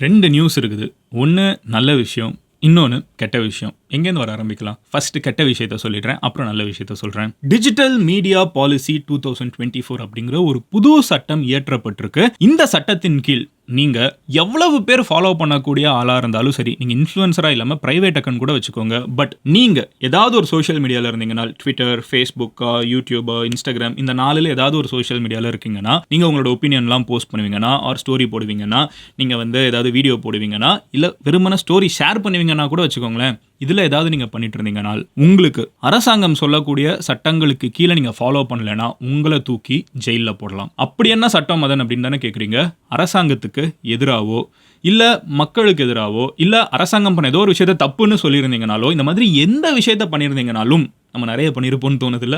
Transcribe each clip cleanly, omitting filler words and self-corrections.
2 news இருக்குது. ஒன்று நல்ல விஷயம், இன்னொன்று கெட்ட விஷயம். எங்கேருந்து வர ஆரம்பிக்கலாம்? ஃபர்ஸ்ட் கெட்ட விஷயத்த சொல்லிடுறேன், அப்புறம் நல்ல விஷயத்த சொல்கிறேன். டிஜிட்டல் மீடியா பாலிசி 2024 அப்படிங்கிற ஒரு புது சட்டம் இயற்றப்பட்டிருக்கு. இந்த சட்டத்தின் கீழ் நீங்கள் எவ்வளவு பேர் ஃபாலோ பண்ணக்கூடிய ஆளாக இருந்தாலும் சரி, நீங்கள் இன்ஃப்ளூயன்சராக இல்லாமல் ப்ரைவேட் அக்கௌண்ட் கூட வச்சுக்கோங்க. பட் நீங்கள் ஏதாவது ஒரு சோஷியல் மீடியாவில் இருந்தீங்கன்னா, ட்விட்டர், ஃபேஸ்புக்கா, யூடியூபா, இன்ஸ்டாகிராம், இந்த 4ல் ஏதாவது ஒரு சோஷியல் மீடியாவில் இருக்கீங்கன்னா, நீங்கள் உங்களோட ஒப்பீனியன்லாம் போஸ்ட் பண்ணுவீங்கன்னா, ஆர் ஸ்டோரி போடுவீங்கன்னா, நீங்கள் ஏதாவது வீடியோ போடுவீங்கன்னா, இல்லை வெறுமன ஸ்டோரி ஷேர் பண்ணுவீங்கன்னா கூட வச்சுக்கோங்களேன். இதில் ஏதாவது நீங்கள் பண்ணிட்டு இருந்தீங்கனால் உங்களுக்கு அரசாங்கம் சொல்லக்கூடிய சட்டங்களுக்கு கீழே நீங்கள் ஃபாலோ பண்ணலைன்னா உங்களை தூக்கி ஜெயிலில் போடலாம். அப்படி என்ன சட்டம் அதன் அப்படின்னு தானே கேட்குறீங்க? அரசாங்கத்துக்கு எதிராகவோ இல்லை மக்களுக்கு எதிராகவோ இல்லை அரசாங்கம் பண்ண ஏதோ ஒரு விஷயத்த தப்புன்னு சொல்லியிருந்தீங்கனாலோ, இந்த மாதிரி எந்த விஷயத்த பண்ணியிருந்தீங்கனாலும், நம்ம நிறைய பண்ணியிருப்போம்னு தோணுதில்ல,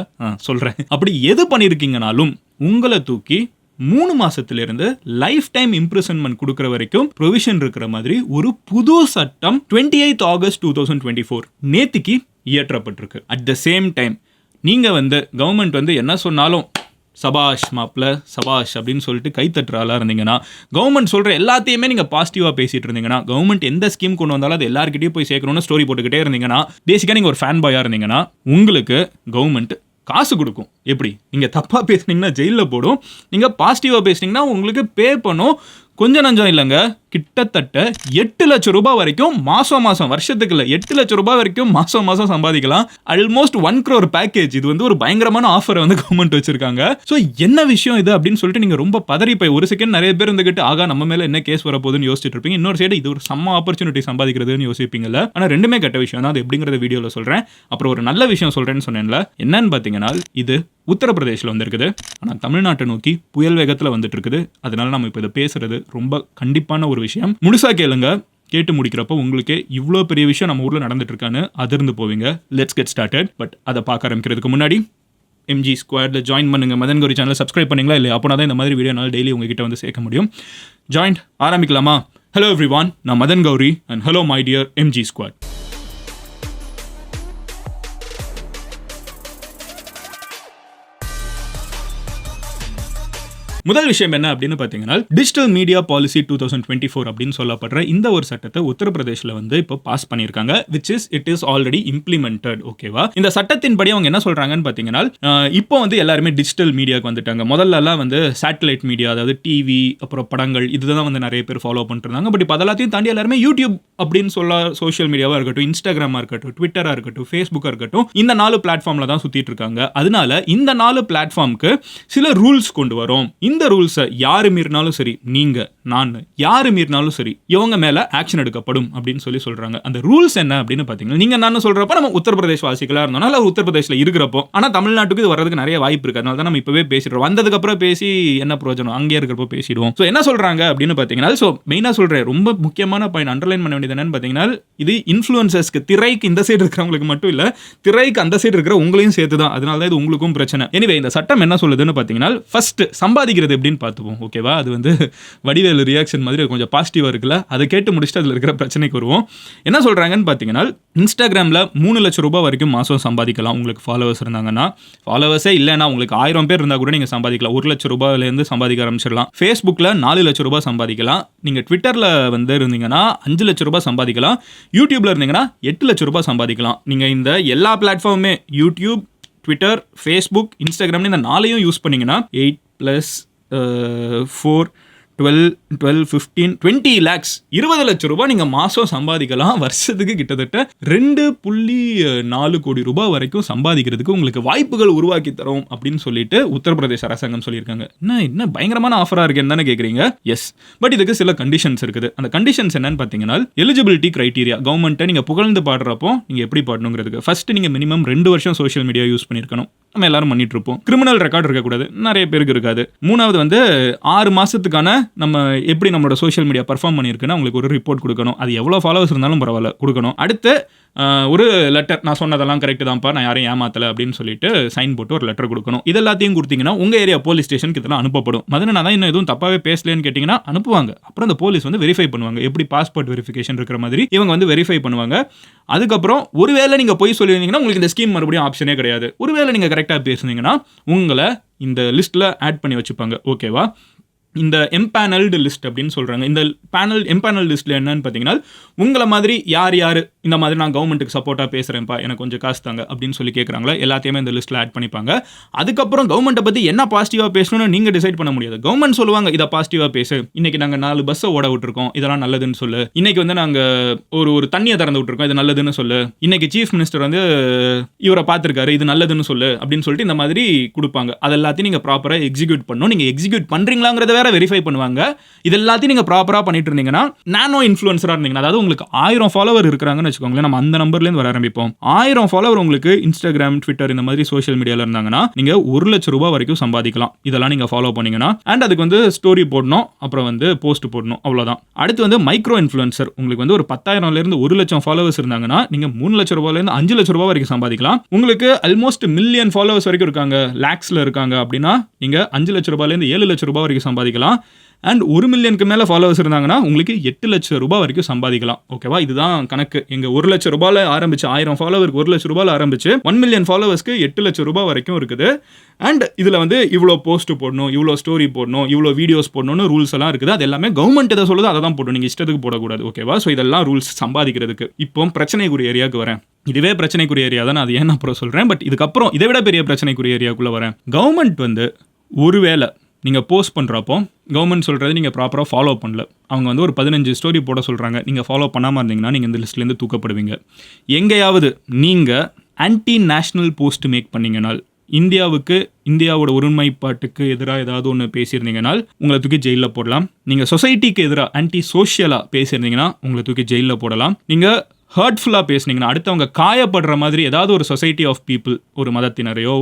சொல்கிறேன். அப்படி எது பண்ணியிருக்கீங்கனாலும் உங்களை தூக்கி 3 மாசத்திலிருந்து லைஃப் டைம் இம்ப்ரிசன்மெண்ட் கொடுக்குற வரைக்கும் ப்ரொவிஷன் இருக்கிற மாதிரி ஒரு புது சட்டம் 28 ஆகஸ்ட் 2024 நேத்திக்கு இயற்றப்பட்டிருக்கு. அட் த சேம் டைம் நீங்கள் கவர்மெண்ட் என்ன சொன்னாலும் சபாஷ் மாப்ள சபாஷ் அப்படின்னு சொல்லிட்டு கைத்தட்டுறாளா இருந்தீங்கன்னா, கவர்மெண்ட் சொல்கிற எல்லாத்தையுமே நீங்கள் பாசிட்டிவாக பேசிகிட்டு இருந்தீங்கன்னா, கவர்மெண்ட் எந்த ஸ்கீம் கொண்டு வந்தாலும் அது எல்லாருக்கிட்டையும் போய் சேர்க்கணும்னு ஸ்டோரி போட்டுக்கிட்டே இருந்தீங்கன்னா, பேசிக்காக நீங்கள் ஒரு ஃபேன் பாயாக இருந்தீங்கன்னா, உங்களுக்கு கவர்மெண்ட் காசு கொடுக்கும். எப்படி? நீங்கள் தப்பாக பேசுனீங்கன்னா ஜெயிலில் போடும், நீங்கள் பாசிட்டிவாக பேசுனீங்கன்னா உங்களுக்கு பே பண்ணும். கொஞ்சம் நஞ்சம் இல்லைங்க, கிட்டத்தட்ட 8 லட்சம் ரூபாய் வரைக்கும் மாதம் வருஷத்துக்கு இல்லை, 8 லட்சம் ரூபாய் வரைக்கும் மாதம் சம்பாதிக்கலாம். Almost 1 crore package. இது ஒரு பயங்கரமான ஆஃபரை கவர்மெண்ட் வச்சிருக்காங்க. ஸோ என்ன விஷயம் இது அப்படின்னு சொல்லிட்டு நீங்கள் ரொம்ப பதறி போய் ஒரு செகண்ட் நிறைய பேர் இருந்துகிட்டு ஆகா நம்ம மேலே என்ன கேஸ் வரப்போகுதுன்னு யோசிச்சுட்டு இருப்பீங்க. இன்னொரு சைடு இது ஒரு செம்ம ஆப்பர்ச்சுனிட்டி சம்பாதிக்கிறதுன்னு யோசிப்பீங்கல்ல. ஆனால் ரெண்டுமே கெட்ட விஷயம் தான். அது எப்படிங்கிறத வீடியோவில் சொல்கிறேன். அப்புறம் ஒரு நல்ல விஷயம் சொல்கிறேன்னு சொன்னேன்ல, என்னன்னு பார்த்தீங்கன்னா, இது உத்தரப்பிரதேசில் வந்திருக்குது. ஆனால் தமிழ்நாட்டை நோக்கி புயல் வேகத்தில் வந்துட்டு இருக்குது. அதனால நம்ம இப்போ இதை பேசுறது ரொம்ப கண்டிப்பான ஒரு விஷயம். முழுசா கேளுங்க. கேட்டு முடிக்கிறப்போ உங்களுக்கே இவ்வளோ பெரிய விஷயம் நம்ம ஊரில் நடந்துட்டு இருக்கான்னு அதிர்ந்து போவீங்க. Let's get started. பட் அதை பார்க்க ஆரம்பிக்கிறதுக்கு முன்னாடி MG ஸ்குவாட்ல ஜாயின் பண்ணுங்க. மதன் கௌரி சேனலை சப்ஸ்கிரைப் பண்ணீங்களா இல்லையா? அப்போ தான் இந்த மாதிரி வீடியோனால டெய்லி உங்ககிட்ட சேர்க்க முடியும். ஜாயின் ஆரம்பிக்கலாமா? ஹலோ எவ்ரிவான், நான் Madan Gowri and hello my dear MG squad. முதல் விஷயம் என்ன அப்படின்னு பார்த்தீங்கன்னா, டிஜிட்டல் மீடியா பாலிசி 2024 அப்படின்னு சொல்லப்படுற இந்த ஒரு சட்டத்தை உத்தரப்பிரதேசில் இப்போ பாஸ் பண்ணியிருக்காங்க. It is already implemented. ஓகேவா? இந்த சட்டத்தின்படி அவங்க என்ன சொல்றாங்கன்னு பார்த்தீங்கன்னா, இப்போ எல்லாருமே டிஜிட்டல் மீடியாவுக்கு வந்துட்டாங்க. முதல்லலாம் சேட்டலைட் மீடியா, அதாவது டிவி, அப்புறம் படங்கள், இதுதான் நிறைய பேர் ஃபாலோ பண்ணிருந்தாங்க. பட் இப்போ அதெல்லாத்தையும் தாண்டி எல்லாருமே யூடியூப் அப்படின்னு சொல்ல சோஷியல் மீடியாவாக இருக்கட்டும், இன்ஸ்டாகிராமாக இருக்கட்டும், ட்விட்டராக இருக்கட்டும், ஃபேஸ்புக்காக இருக்கட்டும், இந்த 4 பிளாட்ஃபார்மில் தான் சுற்றிட்டு இருக்காங்க. அதனால இந்த 4 பிளாட்ஃபார்முக்கு சில ரூல்ஸ் கொண்டு வரும். இந்த ரூல்ஸை யாரு மீறினாலும் சரி, நீங்க நான் யாரு மீறினாலும் சரி, இவங்க மேல ஆக்ஷன் எடுக்கப்படும் அப்படின்னு சொல்றாங்க. அந்த ரூல்ஸ் என்ன அப்படின்னு பாத்தீங்கன்னா, நீங்க நான் சொல்றப்ப நம்ம உத்தரப்பிரதேச வாசிகளா இருந்தோம்னா உத்தரப்பிரதேசில் இருக்கிறப்போ, ஆனா தமிழ்நாட்டுக்கு இது வர்றதுக்கு நிறைய வாய்ப்பு இருக்கு. அதனால தான் நம்ம இப்பவே பேசிடுறோம். வந்ததுக்கு அப்புறம் பேசி என்ன பிரயோஜனம், அங்கே இருக்கிறப்போ பேசிடுவோம். ஸோ என்ன சொல்றாங்க அப்படின்னு பாத்தீங்கன்னா, ஸோ மெயினா சொல்றேன், ரொம்ப முக்கியமான பாயிண்ட் அண்டர்லைன் பண்ண வேண்டியது என்னன்னு பாத்தீங்கன்னா, இது இன்ஃப்ளூயன்சர்ஸ்க்கு, திரைக்கு இந்த சைடு இருக்கிறவங்களுக்கு மட்டும் இல்ல, திரைக்கு அந்த சைடு இருக்கிற உங்களையும் சேர்த்து தான். அதனால தான் இது உங்களுக்கும் பிரச்சனை. எனவே இந்த சட்டம் என்ன சொல்லுதுன்னு பாத்தீங்கன்னா, ஃபர்ஸ்ட் சம்பாதிக்கிறது எப்படின்னு பார்த்துப்போம். ஓகேவா? அது வடிவேலு ரியாக்ஷன் மாதிரி கொஞ்சம் பாசிட்டிவா இருக்குல்ல, அதை கேட்டு முடிச்சுட்டு அதில் இருக்கிற பிரச்சனைக்கு வருவோம். என்ன சொல்றாங்கன்னு பார்த்தீங்கன்னா, இன்ஸ்டாகிராமில் 3 லட்சம் ரூபாய் வரைக்கும் மாதம் சம்பாதிக்கலாம். உங்களுக்கு ஃபாலோவர்ஸ் இருந்தாங்கன்னா, ஃபாலோவர்ஸே இல்லைன்னா உங்களுக்கு 1000 பேர் இருந்தால் கூட நீங்கள் சம்பாதிக்கலாம். 1 லட்சம் ரூபாயிலேருந்து சம்பாதிக்க ஆரம்பிச்சிடலாம். ஃபேஸ்புக்கில் 4 லட்சம் ரூபாய் சம்பாதிக்கலாம். நீங்கள் ட்விட்டரில் இருந்தீங்கன்னா 5 லட்சம் ரூபாய் சம்பாதிக்கலாம். யூடியூப்ல இருந்தீங்கன்னா 8 லட்சம் ரூபாய் சம்பாதிக்கலாம். நீங்கள் இந்த எல்லா பிளாட்ஃபார்முமே, யூடியூப், ட்விட்டர், ஃபேஸ்புக், இன்ஸ்டாகிராம்னு இந்த 4ஐயும் யூஸ் பண்ணீங்கன்னா 8 + 4 12 15 20 lakhs 20 லட்சம் ரூபாய் நீங்க மாசம் சம்பாதிக்கலாம். வருஷத்துக்கு கிட்டத்தட்ட 2.4 கோடி ரூபாய் வரைக்கும் சம்பாதிக்கிறதுக்கு உங்களுக்கு வாய்ப்புகள் உருவாக்கி தரும் அப்படின்னு சொல்லிட்டு உத்தரப்பிரதேச அரசாங்கம் சொல்லியிருக்காங்க. என்ன பயங்கரமான ஆஃபரா இருக்குன்னு தானே கேட்குறீங்க? எஸ், பட் இதுக்கு சில கண்டிஷன்ஸ் இருக்குது. அந்த கண்டிஷன்ஸ் என்னன்னு பார்த்தீங்கன்னா, எலிஜிபிலிட்டி கிரைட்டீரியா. கவர்மெண்ட்டை நீங்க புகழ்ந்து பாடுறப்போ நீங்க எப்படி பாடணுங்கிறதுக்கு ஃபர்ஸ்ட் நீங்க மினிமம் 2 வருஷம் சோஷியல் மீடியா யூஸ் பண்ணியிருக்கணும். நம்ம எல்லாரும் பண்ணிட்டு இருப்போம். கிரிமினல் ரெக்கார்டு இருக்கக்கூடாது, நிறைய பேருக்கு இருக்காது. 3வது 6 மாசத்துக்கான நம்ம எப்படி நம்மளோட சோஷியல் மீடியா பர்ஃபார்ம் பண்ணியிருக்குன்னா உங்களுக்கு ஒரு ரிப்போர்ட் கொடுக்கணும். அது எவ்வளோ ஃபாலோவர்ஸ் இருந்தாலும் பரவாயில்ல, கொடுக்கணும். அடுத்து ஒரு லெட்டர், நான் சொன்னதெல்லாம் கரெக்ட் தான்ப்பா, நான் யாரையும் ஏமாத்தலை அப்படின்னு சொல்லிட்டு சைன் போட்டு ஒரு லெட்டர் கொடுக்கணும். இது எல்லாத்தையும் கொடுத்தீங்கன்னா உங்கள் ஏரியா போலீஸ் ஸ்டேஷனுக்கு இதெல்லாம் அனுப்பப்படும். மதன நான் தான் இன்னும் எதுவும் தப்பாகவே பேசலன்னு கேட்டிங்கன்னா அனுப்புவாங்க. அப்புறம் அந்த போலீஸ் வெரிஃபை பண்ணுவாங்க. எப்படி பாஸ்போர்ட் வெரிஃபிகேஷன் இருக்கிற மாதிரி இவங்க வெரிஃபை பண்ணுவாங்க. அதுக்கப்புறம் ஒருவேளை நீங்கள் போய் சொல்லியிருந்தீங்கன்னா உங்களுக்கு இந்த ஸ்கீம் மறுபடியும் ஆப்ஷனே கிடையாது. ஒருவேளை நீங்கள் கரெக்டாக பேசுனீங்கன்னா உங்களை இந்த லிஸ்ட்டில் ஆட் பண்ணி வச்சுப்பாங்க. ஓகேவா? இந்த எம்பேனல்டு லிஸ்ட் அப்படின்னு சொல்கிறாங்க. இந்த எம்பேனல் லிஸ்ட்டில் என்னன்னு பார்த்தீங்கன்னா, உங்களை மாதிரி யார் இந்த மாதிரி நான் கவர்மெண்ட்டுக்கு சப்போர்ட்டாக பேசுகிறேன்ப்பா, எனக்கு கொஞ்சம் காசு தாங்க அப்படின்னு சொல்லி கேட்குறாங்களா, எல்லாத்தையுமே இந்த லிஸ்ட்டில் ஆட் பண்ணிப்பாங்க. அதுக்கப்புறம் கவர்மெண்ட்டை பற்றி என்ன பாசிட்டிவாக பேசணும்னு நீங்கள் டிசைட் பண்ண முடியாது. கவர்மெண்ட் சொல்லுவாங்க, இதை பாசிட்டிவாக பேசு, இன்னைக்கு நாங்கள் 4 பஸ்ஸை ஓட விட்டுருக்கோம், இதெல்லாம் நல்லதுன்னு சொல்லு, இன்னைக்கு வந்து நாங்கள் ஒரு தண்ணியை திறந்து விட்டுருக்கோம், இது நல்லதுன்னு சொல்லு, இன்னைக்கு சீஃப் மினிஸ்டர் வந்து இவரை பார்த்துருக்காரு, இது நல்லதுன்னு சொல்லு அப்படின்னு சொல்லிட்டு இந்த மாதிரி கொடுப்பாங்க. அது எல்லாத்தையும் நீங்கள் ப்ராப்பராக எக்ஸிக்யூட் பண்ணணும். நீங்கள் எக்ஸிக்யூட் பண்ணுறீங்களாங்கிறத வேற வெரிஃபை பண்ணுவாங்க. இது எல்லாத்தையும் நீங்கள் ப்ராப்பராக பண்ணிட்டு இருந்தீங்கன்னா, நானோ இன்ஃப்ளூயன்சராக இருந்தீங்கன்னா, அதாவது உங்களுக்கு 1000 ஃபாலோவர் இருக்கிறாங்கன்னு வச்சுக்கோங்களேன், நம்ம அந்த நம்பர்லேருந்து வர ஆரம்பிப்போம். 1000 ஃபாலோவர் உங்களுக்கு இன்ஸ்டாகிராம், ட்விட்டர் இந்த மாதிரி சோஷியல் மீடியாவில் இருந்தாங்கன்னா, நீங்கள் 1 லட்சம் ரூபாய் வரைக்கும் சம்பாதிக்கலாம். இதெல்லாம் நீங்கள் ஃபாலோ பண்ணீங்கன்னா. அண்ட் அதுக்கு வந்து ஸ்டோரி போடணும், அப்புறம் வந்து போஸ்ட் போடணும், அவ்வளோதான். அடுத்து வந்து மைக்ரோ இன்ஃப்ளூயன்சர். உங்களுக்கு வந்து ஒரு 10,000லேருந்து 1 லட்சம் ஃபாலோவர்ஸ் இருந்தாங்கன்னா, நீங்கள் 3 லட்சம் ரூபாயிலேருந்து 5 லட்சம் ரூபாய் வரைக்கும் சம்பாதிக்கலாம். உங்களுக்கு ஆல்மோஸ்ட் மில்லியன் ஃபாலோவர்ஸ் வரைக்கும் இருக்காங்க, லேக்ஸில் இருக்காங்க அப்படின்னா, நீங்கள் 5 லட்சம் ரூபாயிலேருந்து 7 லட்சம் ரூபாய் வரைக்கும் சம்பாதிக்கலாம். அண்ட் 1 மில்லியனுக்கு மேலே ஃபாலோவர்ஸ் இருந்தாங்கன்னா உங்களுக்கு 8 லட்சம் ரூபாய் வரைக்கும் சம்பாதிக்கலாம். ஓகேவா? இதுதான் கணக்கு. எங்க 1 லட்சம் ரூபாயில் ஆரம்பிச்சு 1000 ஃபாலோவருக்கு 1 லட்சம் ரூபாயில் ஆரம்பிச்சு 1 மில்லியன் ஃபாலோவர்ஸ்க்கு 8 லட்சம் ரூபாய் வரைக்கும் இருக்குது. அண்ட் இதில் வந்து இவ்வளோ போஸ்ட் போடணும், இவ்வளோ ஸ்டோரி போடணும், இவ்வளோ வீடியோஸ் போடணும்னு ரூல்ஸ் எல்லாம் இருக்குது. அது எல்லாமே கவர்மெண்ட் எதை சொல்லுதோ அதை தான் போடணும், நீங்கள் இஷ்டத்துக்கு போடக்கூடாது. ஓகேவா? ஸோ இதெல்லாம் ரூல்ஸ் சம்பாதிக்கிறதுக்கு. இப்போ பிரச்சனைக்குரிய ஏரியாவுக்கு வரேன். இதுவே பிரச்சனைக்குரிய ஏரியா தான், அது ஏன் அப்புறம் சொல்கிறேன். பட் இதுக்கப்புறம் இதை விட பெரிய பிரச்சனைக்குரிய ஏரியாவுக்குள்ளே வரேன். கவர்மெண்ட் வந்து ஒருவேளை நீங்கள் போஸ்ட் பண்ணுறப்போ கவர்மெண்ட் சொல்கிறது நீங்கள் ப்ராப்பராக ஃபாலோ பண்ணல, அவங்க வந்து ஒரு 15 ஸ்டோரி போட சொல்கிறாங்க, நீங்கள் ஃபாலோ பண்ணாமல் இருந்தீங்கன்னா நீங்கள் இந்த லிஸ்ட்லேருந்து தூக்கப்படுவீங்க. எங்கேயாவது நீங்கள் ஆன்டி நேஷ்னல் போஸ்ட் மேக் பண்ணீங்கனால், இந்தியாவோட ஒருமைப்பாட்டுக்கு எதிராக ஏதாவது ஒன்று பேசியிருந்தீங்கனால் உங்களை தூக்கி ஜெயிலில் போடலாம். நீங்கள் சொசைட்டிக்கு எதிராக ஆன்டி சோஷியலாக பேசியிருந்தீங்கன்னா உங்களை தூக்கி ஜெயிலில் போடலாம். நீங்கள் ஹர்ட்ஃபுல்லாக பேசுனீங்கன்னா, அடுத்தவங்க காயப்படுற மாதிரி ஏதாவது ஒரு சொசைட்டி ஆஃப் பீப்புள், ஒரு மதத்தினரையோ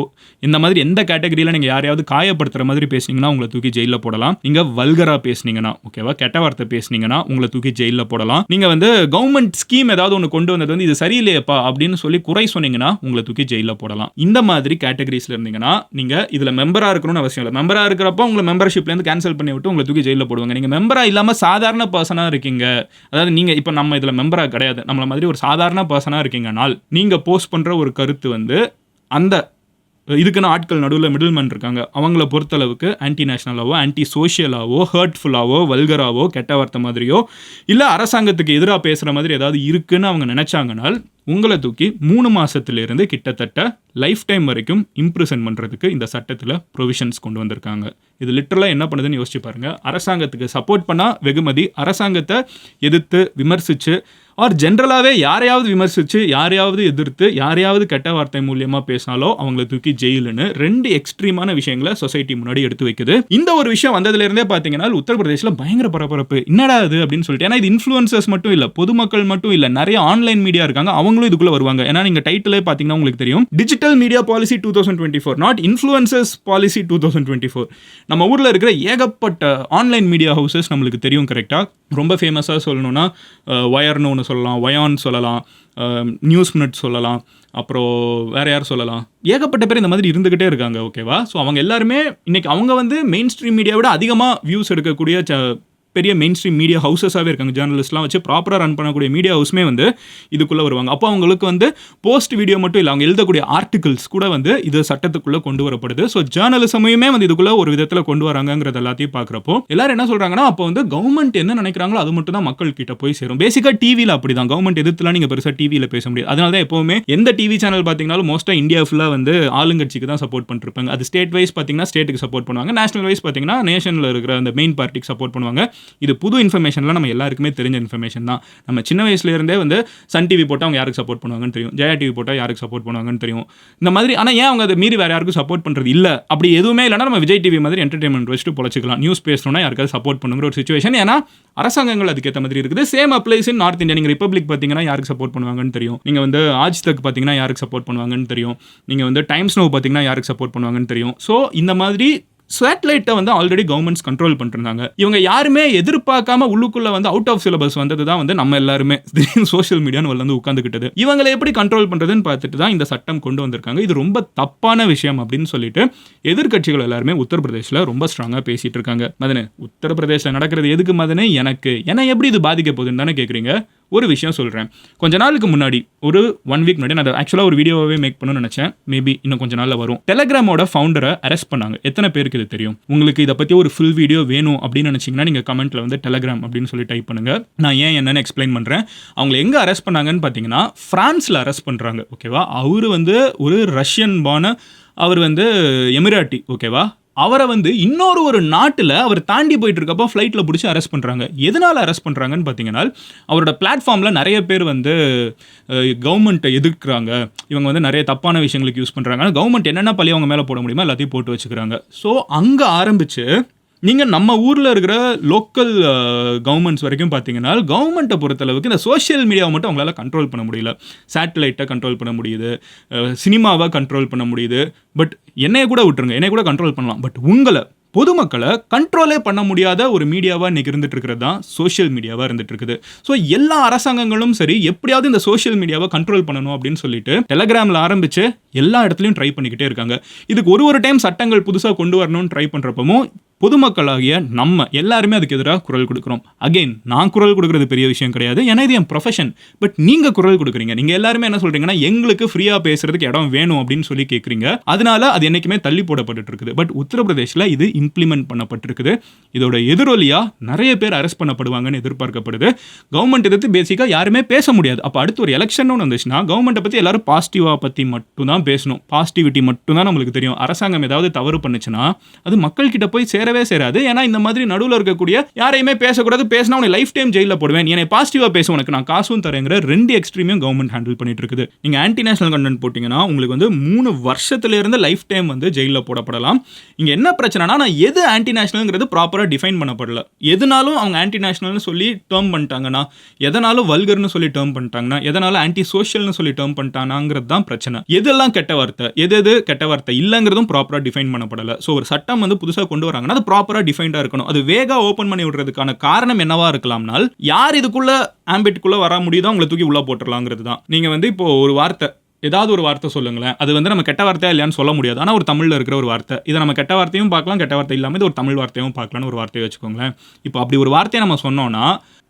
இந்த மாதிரி எந்த கேட்டகரியில் நீங்கள் யாரையாவது காயப்படுத்துகிற மாதிரி பேசுனீங்கன்னா உங்களை தூக்கி ஜெயிலில் போடலாம். நீங்கள் வல்கராக பேசுனீங்கன்னா, ஓகேவா, கெட்ட வார்த்தை பேசுனீங்கன்னா உங்களை தூக்கி ஜெயிலில் போடலாம். நீங்கள் வந்து கவர்மெண்ட் ஸ்கீம் ஏதாவது ஒன்று கொண்டு வந்தது வந்து இது சரியில்லையப்பா அப்படின்னு சொல்லி குறை சொன்னீங்கன்னா உங்களை தூக்கி ஜெயிலில் போடலாம். இந்த மாதிரி கேட்டகரிஸில் இருந்தீங்கன்னா நீங்கள் இதில் மெம்பராக இருக்கணும்னு அவசியம் இல்லை. மெம்பராக இருக்கிறப்போ உங்களை மெம்பர்ஷிப்லேருந்து கேன்சல் பண்ணி விட்டு உங்களை தூக்கி ஜெயிலில் போடுவாங்க. நீங்கள் மெம்பராக இல்லாமல் சாதாரண பர்சனாக இருக்கீங்க, அதாவது நீங்கள் இப்போ நம்ம இதில் மெம்பராக கிடையாது, நம்மள ஒரு சாதாரண பர்சனாக இருக்கீங்கனால் நீங்கள் போஸ்ட் பண்ணுற ஒரு கருத்து வந்து அந்த இதுக்குன்னு ஆட்கள் நடுவில் மிடில்மேன் இருக்காங்க, அவங்கள பொறுத்தளவுக்கு ஆன்டி நேஷனலாவோ, ஆன்டி சோஷியலாவோ, ஹர்ட்ஃபுல்லாவோ, வல்கராவோ, கெட்ட வார்த்தை மாதிரியோ இல்லை அரசாங்கத்துக்கு எதிராக பேசுகிற மாதிரி ஏதாவது இருக்குன்னு அவங்க நினச்சாங்கனால் உங்களை தூக்கி 3 மாதத்திலிருந்து கிட்டத்தட்ட லைஃப் டைம் வரைக்கும் இம்ப்ரிசன் பண்ணுறதுக்கு இந்த சட்டத்தில் ப்ரொவிஷன்ஸ் கொண்டு வந்திருக்காங்க. இது லிட்டரலாக என்ன பண்ணுதுன்னு யோசிச்சு பாருங்கள். அரசாங்கத்துக்கு சப்போர்ட் பண்ணால் வெகுமதி, அரசாங்கத்தை எதிர்த்து விமர்சித்து ஆர் ஜென்ரலாகவே யாரையாவது விமர்சித்து, யாரையாவது எதிர்த்து, யாரையாவது கெட்ட வார்த்தை மூலியமாக பேசினாலோ அவங்கள தூக்கி ஜெயிலுன்னு 2 எக்ஸ்ட்ரீமான விஷயங்களை சொசைட்டி முன்னாடி எடுத்து வைக்குது. இந்த ஒரு விஷயம் வந்ததுலேருந்தே பார்த்தீங்கன்னா உத்தரப்பிரதேசில் பயங்கர பரபரப்பு. என்னடா இது அப்படின்னு சொல்லிட்டு, ஏன்னா இது இன்ஃப்ளூயன்சர்ஸ் மட்டும் இல்லை, பொதுமக்கள் மட்டும் இல்லை, நிறைய ஆன்லைன் மீடியா இருக்காங்க, அவங்களும் இதுக்குள்ளே வருவாங்க. ஏன்னா நீங்கள் டைட்டிலே பார்த்தீங்கன்னா உங்களுக்கு தெரியும், digital media policy 2024, not influencers policy 2024. நம்ம ஊரில் இருக்கிற ஏகப்பட்ட ஆன்லைன் மீடியா ஹவுசஸ் நம்மளுக்கு தெரியும். கரெக்டாக ரொம்ப ஃபேமஸாக சொல்லணும்னா வயர்னு ஒன்று சொல்லலாம், வயான் சொல்லலாம், நியூஸ் மினிட் சொல்லலாம், அப்புறம் வேறு யார் சொல்லலாம், ஏகப்பட்ட பேர் இந்த மாதிரி இருந்துக்கிட்டே இருக்காங்க. ஓகேவா? ஸோ அவங்க எல்லாருமே இன்னைக்கு அவங்க வந்து மெயின் ஸ்ட்ரீம் மீடியா விட அதிகமாக வியூஸ் எடுக்கக்கூடிய பெரிய மெயின் ஸ்ட்ரீம் மீடியா ஹவுசஸாகவே இருக்காங்க. ஜேர்னலிஸ்ட்லாம் வச்சு ப்ராப்பராக ரன் பண்ணக்கூடிய மீடியா ஹவுஸ்மே வந்து இதுக்குள்ளே வருவாங்க. அப்போ அவங்களுக்கு வந்து போஸ்ட் வீடியோ மட்டும் இல்லை, அவங்க எழுதக்கூடிய ஆர்டிகல்ஸ் கூட வந்து இது சட்டத்துக்குள்ளே கொண்டு வரப்படுது. ஸோ ஜேர்னலிசமையுமே வந்து இதுக்குள்ளே ஒரு விதத்தில் கொண்டு வராங்கிறது எல்லாத்தையும் பார்க்குறப்போ எல்லாரும் என்ன சொல்கிறாங்கன்னா, அப்போ வந்து கவர்மெண்ட் என்ன நினைக்கிறாங்களோ அது மட்டும் தான் மக்கள் கிட்ட போய் சேரும். பேசிக்காக டிவியில் அப்படி தான், கவர்மெண்ட் எதிர்த்துலாம் நீங்கள் பெருசாக டிவியில் பேச முடியாது. அதனால தான் எப்போவுமே எந்த டிவி சேனல் பார்த்தீங்கன்னாலும் மோஸ்ட்டாக இந்தியா ஃபுல்லாக வந்து ஆளுங்கட்சிக்கு தான் சப்போர்ட் பண்ணிருப்பாங்க. அது ஸ்டேட் வைஸ் பார்த்தீங்கன்னா ஸ்டேட்டுக்கு சப்போர்ட் பண்ணுவாங்க, நேஷனல் வைஸ் பார்த்தீங்கன்னா நேஷனில் இருக்கிற அந்த மெயின் பார்ட்டிக்கு சப்போர்ட் பண்ணுவாங்க. இது புது இன்ஃபர்மேஷன்லாம் நம்ம எல்லாருக்குமே தெரிஞ்ச இன்ஃபர்மேஷன் தான். நம்ம சின்ன வயசுலேருந்தே வந்து சன் டிவி போட்டால் அவங்க யாருக்கு சப்போர்ட் பண்ணுவாங்கன்னு தெரியும், ஜெயா டிவி போட்டால் யாருக்கு சப்போர்ட் பண்ணுவாங்கன்னு தெரியும். இந்த மாதிரி. ஆனால் ஏன் அவங்க அதை மீறி வேறு யாருக்கும் சப்போர்ட் பண்ணுறது இல்லை? அப்படி எதுவுமே இல்லைனா நம்ம விஜய் டிவி மாதிரி என்டர்டைன்மெண்ட் வச்சுட்டு பொழைச்சிக்கலாம். நியூஸ் பேசணும்னா யாருக்காவது சப்போர்ட் பண்ணுங்கிற ஒரு சுச்சுவேஷன். ஏன்னா அரசாங்கங்கள் அதுக்கேற்ற மாதிரி இருக்குது. Same applies in north India. நீங்கள் ரிப்பப்ளிக் பார்த்தீங்கன்னா யாருக்கு சப்போர்ட் பண்ணுவாங்கன்னு தெரியும், நீங்கள் வந்து ஆஜ் தக் பார்த்தீங்கன்னா யாருக்கு சப்போர்ட் பண்ணுவாங்கன்னு தெரியும், நீங்கள் வந்து டைம்ஸ் நவ் பார்த்தீங்கன்னா யாருக்கு சப்போர்ட் பண்ணுவாங்கன்னு தெரியும். ஸோ இந்த மாதிரி சேட்டலைட்டை வந்து ஆல்ரெடி கவர்மெண்ட்ஸ் கண்ட்ரோல் பண்ணிருந்தாங்க. இவங்க யாருமே எதிர்பார்க்காம உள்ளுக்குள்ள வந்து அவுட் ஆஃப் சிலபஸ் வந்தது தான் வந்து நம்ம எல்லாருமே சோஷியல் மீடியான்னு வந்து உட்காந்துக்கிட்டது. இவங்களை எப்படி கண்ட்ரோல் பண்ணுறதுன்னு பார்த்துட்டு தான் இந்த சட்டம் கொண்டு வந்திருக்காங்க. இது ரொம்ப தப்பான விஷயம் அப்படின்னு சொல்லிட்டு எதிர்கட்சிகள் எல்லாருமே உத்தரப்பிரதேசில் ரொம்ப ஸ்ட்ராங்காக பேசிட்டு இருக்காங்க. மதனே, உத்தரப்பிரதேசில் நடக்கிறது எதுக்கு மதனே? எனக்கு எப்படி இது பாதிக்க போகுதுன்னு தானே கேட்குறீங்க. ஒரு விஷயம் சொல்கிறேன். கொஞ்ச நாளுக்கு முன்னாடி ஒரு 1 வீக் முன்னாடி நான் ஆக்சுவலாக ஒரு வீடியோவே மேக் பண்ணணும்னு நினச்சேன். மேபி இன்னும் கொஞ்ச நாளில் வரும். டெலகிராமோட ஃபவுண்டரை அரெஸ்ட் பண்ணாங்க. எத்தனை பேருக்கு இது தெரியும்? உங்களுக்கு இதை பற்றி ஒரு ஃபுல் வீடியோ வேணும் அப்படின்னு நினச்சிங்கன்னா நீங்கள் கமெண்ட்டில் வந்து டெலகிராம் அப்படின்னு சொல்லி டைப் பண்ணுங்கள். நான் ஏன் என்னன்னு எக்ஸ்பிளைன் பண்ணுறேன். அவங்க எங்கே அரெஸ்ட் பண்ணாங்கன்னு பார்த்தீங்கன்னா ஃப்ரான்ஸில் அரெஸ்ட் பண்ணுறாங்க. ஓகேவா? அவர் வந்து ஒரு ரஷ்யன் பான, அவர் வந்து எமிராட்டி. ஓகேவா? அவரை வந்து ஒரு நாட்டில் அவர் தாண்டி போயிட்டு இருக்கப்போ ஃப்ளைட்டில் பிடிச்சி அரெஸ்ட் பண்ணுறாங்க. எதனால் அரெஸ்ட் பண்ணுறாங்கன்னு பார்த்தீங்கன்னா, அவரோட பிளாட்ஃபார்மில் நிறைய பேர் வந்து கவர்மெண்ட்டை எதிர்க்கிறாங்க, இவங்க வந்து நிறைய தப்பான விஷயங்களுக்கு யூஸ் பண்ணுறாங்க, கவர்மெண்ட் என்னென்ன பழி அவங்க மேலே போட முடியுமோ எல்லாத்தையும் போட்டு வச்சுக்கிறாங்க. ஸோ அங்கே ஆரம்பித்து நீங்கள் நம்ம ஊரில் இருக்கிற லோக்கல் கவர்மெண்ட்ஸ் வரைக்கும் பார்த்தீங்கன்னா, கவர்மெண்ட்டை பொறுத்தளவுக்கு இந்த சோஷியல் மீடியாவை மட்டும் அவங்களால கண்ட்ரோல் பண்ண முடியல. சேட்டலைட்டை கண்ட்ரோல் பண்ண முடியுது, சினிமாவை கண்ட்ரோல் பண்ண முடியுது. பட் என்னைய கூட விட்டுருங்க, என்னைய கூட கண்ட்ரோல் பண்ணலாம். பட் உங்களை பொதுமக்களை கண்ட்ரோலே பண்ண முடியாத ஒரு மீடியாவாக இன்றைக்கி இருந்துட்டு இருக்கிறது தான் சோஷியல் மீடியாவாக இருந்துட்டு இருக்குது. ஸோ எல்லா அரசாங்கங்களும் சரி எப்படியாவது இந்த சோஷியல் மீடியாவை கண்ட்ரோல் பண்ணணும் அப்படின்னு சொல்லிட்டு டெலகிராமில் ஆரம்பித்து எல்லா இடத்துலையும் ட்ரை பண்ணிக்கிட்டே இருக்காங்க. இதுக்கு ஒரு டைம் சட்டங்கள் புதுசாக கொண்டு வரணும்னு ட்ரை பண்ணுறப்பவும் பொதுமக்களாகிய நம்ம எல்லாருமே அதுக்கு எதிராக குரல் கொடுக்குறோம். அகெயின் நான் குரல் கொடுக்குறது பெரிய விஷயம் கிடையாது, ஏன்னா இது என் ப்ரொஃபஷன். பட் நீங்கள் குரல் கொடுக்குறீங்க. நீங்கள் எல்லாருமே என்ன சொல்கிறீங்கன்னா, எங்களுக்கு ஃப்ரீயாக பேசுறதுக்கு இடம் வேணும் அப்படின்னு சொல்லி கேட்குறீங்க. அதனால அது என்றைக்குமே தள்ளி போடப்பட்டு இருக்குது. பட் உத்தரப்பிரதேசில் இது இம்ப்ளிமெண்ட் பண்ணப்பட்டிருக்குது. இதோட எதிரொலியாக நிறைய பேர் அரெஸ்ட் பண்ணப்படுவாங்கன்னு எதிர்பார்க்கப்படுது. கவர்மெண்ட் எதிர்த்து பேசிக்காக யாருமே பேச முடியாது. அப்போ அடுத்து ஒரு எலெக்ஷன் வந்துச்சுன்னா கவர்மெண்ட்டை பற்றி எல்லாரும் பாசிட்டிவாக பற்றி மட்டும் தான் பேசணும். பாசிட்டிவிட்டி மட்டும் தான் நம்மளுக்கு தெரியும். அரசாங்கம் ஏதாவது தவறு பண்ணுச்சுன்னா அது மக்கள்கிட்ட போய் சேராது. ஏன்னா இந்த மாதிரி நடுவில் இருக்கக்கூடிய யாரையுமே பேசக்கூடாது, பேசினா உன்னை லைஃப் டைம் ஜெயிலில் போடுவேன், என்னை பாசிட்டிவாக பேச உனக்கு நான் காசும் தரேங்கிற 2 எக்ஸ்ட்ரீமையும் கவர்மெண்ட் ஹேண்டில் பண்ணிட்டு இருக்குது. நீங்கள் ஆன்டி நேஷனல் கண்டென்ட் போட்டிங்கன்னா உங்களுக்கு வந்து 3 வருஷத்துலேருந்து லைஃப் டைம் வந்து ஜெயிலில் போடப்படலாம். இங்கே என்ன பிரச்சனைனா, நான் எது ஆன்டி நேஷனல்ங்கிறது ப்ராப்பராக டிஃபைன் பண்ணப்படல. எதனாலும் அவங்க ஆன்டி நேஷனல்னு சொல்லி டேர்ம் பண்ணிட்டாங்கன்னா, எதனாலும் வல்கர்னு சொல்லி டேர்ம் பண்ணிட்டாங்கன்னா, எதனாலும் ஆன்டி சோஷியல்னு சொல்லி டேர்ம் பண்ணிட்டாங்கிறது தான் பிரச்சனை. எதெல்லாம் கெட்ட வார்த்தை, எது கெட்ட வார்த்தை இல்லைங்கிறதும் ப்ராப்பராக டிஃபைன் பண்ணப்படலை. ஸோ ஒரு சட்டம் வந்து புதுசாக கொண்டு வராங்கன்னா அது ப்ராப்பராக டிஃபைன்டாக இருக்கணும். அது வேகா ஓப்பன் பண்ணி விடுறதுக்கான காரணம் என்னவா இருக்கலாம்னால், யார் இதுக்குள்ள ஆம்பிட்குள்ள வர முடியுதோ அவங்களை தூக்கி உள்ள போட்டுடலாங்கிறது தான். நீங்கள் வந்து இப்போ ஒரு வார்த்தை, ஏதாவது ஒரு வார்த்தை சொல்லுங்களேன், அது வந்து நம்ம கெட்ட வார்த்தையா இல்லையான்னு சொல்ல முடியாது. ஆனால் ஒரு தமிழில் இருக்கிற ஒரு வார்த்தை, இதை நம்ம கெட்ட வார்த்தையும் பார்க்கலாம், கெட்ட வார்த்தை இல்லாமல் இது ஒரு தமிழ் வார்த்தையும் பார்க்கலான்னு ஒரு வார்த்தையை வச்சுக்கோங்களேன். இப்போ அப்படி ஒரு வார்த்தையை நம்ம சொன்னோன்னா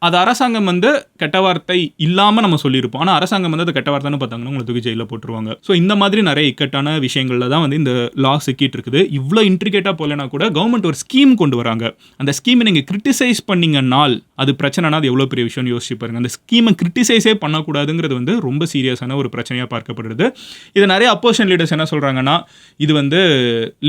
அது அரசாங்கம் வந்து கெட்ட வார்த்தை இல்லாமல் நம்ம சொல்லியிருப்போம். ஆனால் அரசாங்கம் வந்து அது கெட்ட வார்த்தைன்னு பார்த்தாங்கன்னா உங்களை தூக்கி ஜெயிலில் போட்டுருவாங்க. ஸோ இந்த மாதிரி நிறைய இக்கட்டான விஷயங்களில் தான் வந்து இந்த லா சிக்கிட்டு இருக்குது. இவ்வளோ இன்ட்ரிகேட்டாக போகலனா கூட கவர்மெண்ட் ஒரு ஸ்கீம் கொண்டு வராங்க. அந்த ஸ்கீமை நீங்கள் கிரிட்டிசைஸ் பண்ணிங்கன்னால் அது பிரச்சனைனா அது எவ்வளோ பெரிய விஷயம்னு யோசிச்சு பாருங்க. அந்த ஸ்கீமை கிரிட்டிசைஸே பண்ணக்கூடாதுங்கிறது வந்து ரொம்ப சீரியஸான ஒரு பிரச்சனையாக பார்க்கப்படுது. இது நிறைய அப்போசிஷன் லீடர்ஸ் என்ன சொல்கிறாங்கன்னா, இது வந்து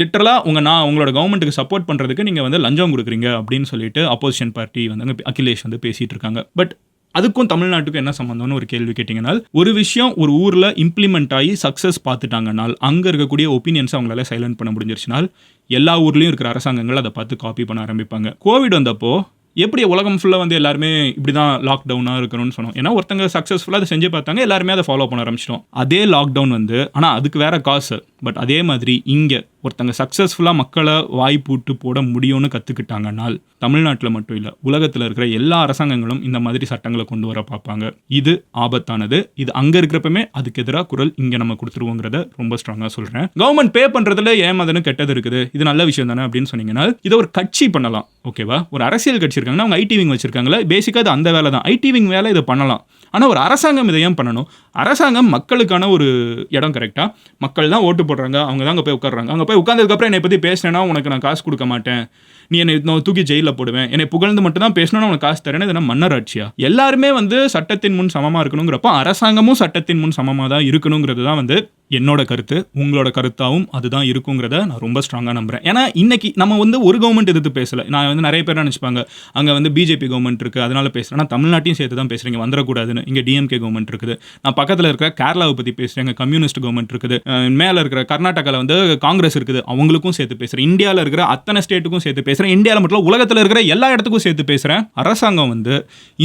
லிட்டரலாக உங்களோட கவர்மெண்ட்டுக்கு சப்போர்ட் பண்ணுறதுக்கு நீங்கள் வந்து லஞ்சம் கொடுக்குறீங்க அப்படின்னு சொல்லிட்டு அப்போசிஷன் பார்ட்டி வந்து அகிலேஷ் வந்து பேசிட்டு இருக்காங்க. பட் அதுக்கும் தமிழ்நாட்டுக்கும் என்ன சம்பந்தம்னு ஒரு கேள்வி கேட்டிங்கன்னா, ஒரு விஷயம் ஒரு ஊரில் இம்ப்ளிமெண்ட் ஆகி சக்ஸஸ் பார்த்துட்டாங்கனால் அங்கே இருக்கக்கூடிய ஒப்பீனியன்ஸை அவங்களால சைலண்ட் பண்ண முடிஞ்சிருச்சுனால் எல்லா ஊர்லேயும் இருக்கிற அரசாங்கங்கள் அதை பார்த்து காப்பி பண்ண ஆரம்பிப்பாங்க. கோவிட் வந்தப்போ எப்படி உலகம் ஃபுல்லாக வந்து எல்லாருமே இப்படி தான் லாக்டவுனாக இருக்கணும்னு சொன்னோம். ஏன்னா ஒருத்தங்க சக்ஸஸ்ஃபுல்லாக அதை செஞ்சு பார்த்தாங்க, எல்லாருமே அதை ஃபாலோ பண்ண ஆரம்பிச்சிட்டோம். அதே லாக்டவுன் வந்து, ஆனால் அதுக்கு வேற காசு. பட் அதே மாதிரி இங்கே ஒருத்தங்க சக்ஸஸ்ஃபுல்லாக மக்களை வாய்ப்பூட்டு போட முடியும்னு கற்றுக்கிட்டாங்கனால் தமிழ்நாட்டில் மட்டும் இல்லை, உலகத்தில் இருக்கிற எல்லா அரசாங்கங்களும் இந்த மாதிரி சட்டங்களை கொண்டு வர பார்ப்பாங்க. இது ஆபத்தானது. இது அங்கே இருக்கிறப்பமே அதுக்கு எதிராக குரல் இங்கே நம்ம கொடுத்துருவோங்கிறத ரொம்ப ஸ்ட்ராங்காக சொல்கிறேன். கவர்மெண்ட் பே பண்ணுறதுல ஏமாதுன்னு கெட்டது இருக்குது, இது நல்ல விஷயம் தானே அப்படின்னு சொன்னீங்கன்னா இதை ஒரு கட்சி பண்ணலாம். ஓகேவா? ஒரு அரசியல் கட்சி இருக்காங்கன்னா அவங்க ஐடி விங் வச்சிருக்காங்களா, பேசிக்காக அது அந்த வேலை தான். ஐடி விங் வேலை இதை பண்ணலாம். ஆனால் ஒரு அரசாங்கம் இதை ஏன் பண்ணணும்? அரசாங்கம் மக்களுக்கான ஒரு இடம். கரெக்டாக மக்கள் தான் ஓட்டு போடுறாங்க, அவங்க தான் அங்கே போய் உட்காடுறாங்க. அங்கே போய் உட்காந்ததுக்கப்புறம் என்னை பற்றி பேசினேன்னா உனக்கு நான் காசு கொடுக்க மாட்டேன், நீ என்னை தூக்கி ஜெயிலில் போடுவேன், என்னை புகழ்ந்து மட்டும் தான் பேசணும்னா உனக்கு காசு தரேன்னு இதெல்லாம் மன்னர் ஆட்சியா? எல்லாருமே வந்து சட்டத்தின் முன் சமமாக இருக்கணுங்கிறப்ப அரசாங்கமும் சட்டத்தின் முன் சமமாக தான் இருக்கணுங்கிறது தான் வந்து என்னோட கருத்து. உங்களோட கருத்தாகவும் அதுதான் இருக்குங்கிறத நான் ரொம்ப ஸ்ட்ராங்காக நம்புகிறேன். ஏன்னா இன்னைக்கு நம்ம வந்து ஒரு கவர்மெண்ட் எதிர்த்து பேசலை. நான் வந்து நிறைய பேர் நினச்சிப்பாங்க அங்கே வந்து பிஜேபி கவர்மெண்ட் இருக்குது அதனால பேசுகிறேன். நான் தமிழ்நாட்டையும் சேர்த்து தான் பேசுகிறீங்க, வந்துடக்கூடாதுன்னு. இங்கே டிஎம்கே கவர்மெண்ட் இருக்குது, நான் பக்கத்தில் இருக்கிற கேரளாவை பற்றி பேசுகிறேன், கம்யூனிஸ்ட் கவர்மெண்ட் இருக்குது, மேலே இருக்கிற கர்நாடகாவில் வந்து காங்கிரஸ் இருக்குது, அவங்களுக்கும் சேர்த்து பேசுகிறேன். இந்தியாவில் இருக்கிற அத்தனை ஸ்டேட்டுக்கும் சேர்த்து பேசுகிறேன். இந்தியாவில் மட்டும் உலகத்தில் இருக்கிற எல்லா இடத்துக்கும் சேர்த்து பேசுகிறேன். அரசாங்கம் வந்து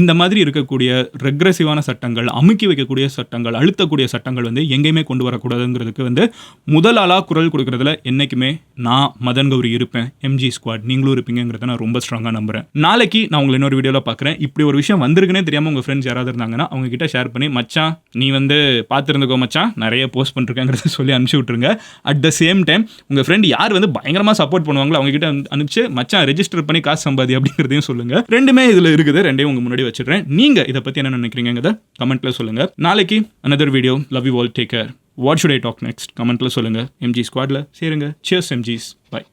இந்த மாதிரி இருக்கக்கூடிய ரெக்ரெசிவான சட்டங்கள், அமுக்கி வைக்கக்கூடிய சட்டங்கள், அழுத்தக்கூடிய சட்டங்கள் வந்து எங்கேயுமே கொண்டு வரக்கூடாது. வந்து முதல் ஆளா குரல் கொடுக்கறதுல என்னைக்குமே நான் மதன் கௌரி இருப்பேன், எம்ஜி ஸ்குவாட் நீங்களும் இருப்பீங்கிறத நான் ரொம்ப ஸ்ட்ராங்காக நம்புறேன். நாளைக்கு நான் உங்களை இன்னொரு வீடியோவில் பார்க்குறேன். இப்படி ஒரு விஷயம் வந்திருக்குன்னே தெரியாமல் உங்கள் ஃப்ரெண்ட்ஸ் யாராவது இருந்தாங்கன்னா அவங்க கிட்ட ஷேர் பண்ணி, மச்சான் நீ வந்து பார்த்துருந்துக்கோ மச்சான், நிறைய போஸ்ட் பண்ணிருக்கேங்கிறத சொல்லி அனுப்பிச்சி விட்ருங்க. அட் த சேம் டைம் உங்கள் ஃப்ரெண்ட் யார் வந்து பயங்கரமாக சப்போர்ட் பண்ணுவாங்களோ அவங்க கிட்ட அனுப்பிச்சு, மச்சான் ரெஜிஸ்டர் பண்ணி காசு சம்பாதி அப்படிங்கிறதையும் சொல்லுங்க. ரெண்டுமே இதுல இருக்குது, ரெண்டையும் உங்க முன்னாடி வச்சிடுறேன். நீங்க இதை பத்தி என்ன நினைக்கிறீங்க கமெண்ட்ல சொல்லுங்க. நாளைக்கு another video. Love you all, take care. What should I talk next? கமெண்ட்ல சொல்லுங்க. MG Squadல சேருங்க. Cheers MGs. Bye.